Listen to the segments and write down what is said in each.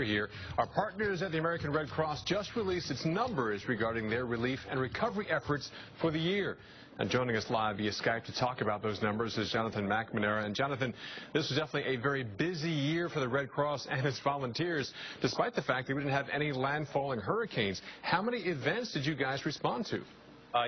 volunteer here. Our partners at the American Red Cross just released its numbers regarding their relief and recovery efforts for the year. And joining us live via Skype to talk about those numbers is Jonathan McNamara. And Jonathan, this was definitely a very busy year for the Red Cross and its volunteers, despite the fact that we didn't have any landfalling hurricanes. How many events did you guys respond to?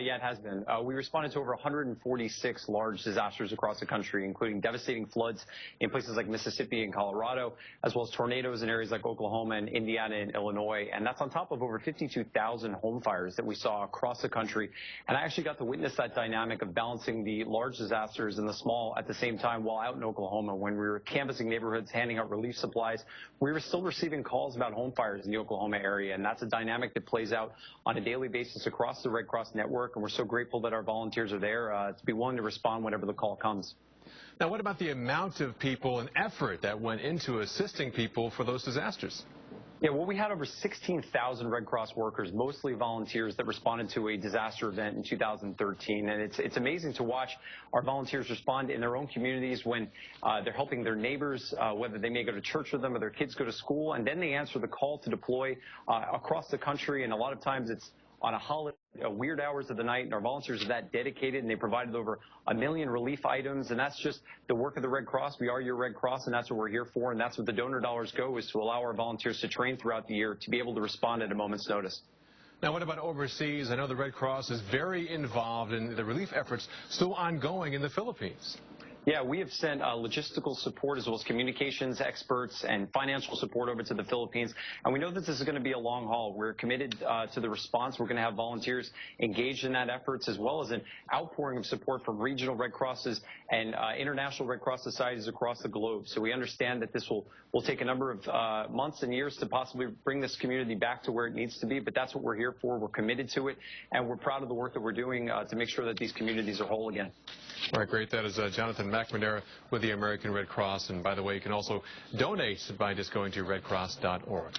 Yeah, it has been. We responded to over 146 large disasters across the country, including devastating floods in places like Mississippi and Colorado, as well as tornadoes in areas like Oklahoma and Indiana and Illinois. And that's on top of over 52,000 home fires that we saw across the country. And I actually got to witness that dynamic of balancing the large disasters and the small at the same time while out in Oklahoma. When we were canvassing neighborhoods, handing out relief supplies, we were still receiving calls about home fires in the Oklahoma area. And that's a dynamic that plays out on a daily basis across the Red Cross network. And we're so grateful that our volunteers are there to be willing to respond whenever the call comes. Now, what about the amount of people and effort that went into assisting people for those disasters? Yeah, well, we had over 16,000 Red Cross workers, mostly volunteers, that responded to a disaster event in 2013. And it's amazing to watch our volunteers respond in their own communities when they're helping their neighbors, whether they may go to church with them or their kids go to school, and then they answer the call to deploy across the country. And a lot of times it's on a holiday, weird hours of the night, and our volunteers are that dedicated, and they provided over 1 million relief items, and that's just the work of the Red Cross. We are your Red Cross, and that's what we're here for, and that's what the donor dollars go, is to allow our volunteers to train throughout the year to be able to respond at a moment's notice. Now, what about overseas? I know the Red Cross is very involved in the relief efforts still ongoing in the Philippines. Yeah, we have sent logistical support as well as communications experts and financial support over to the Philippines. And we know that this is going to be a long haul. We're committed to the response. We're going to have volunteers engaged in that efforts, as well as an outpouring of support from regional Red Crosses and international Red Cross societies across the globe. So we understand that this will take a number of months and years to possibly bring this community back to where it needs to be. But that's what we're here for. We're committed to it. And we're proud of the work that we're doing to make sure that these communities are whole again. All right, great. That is Jonathan McNamara with the American Red Cross. And by the way, you can also donate by just going to redcross.org.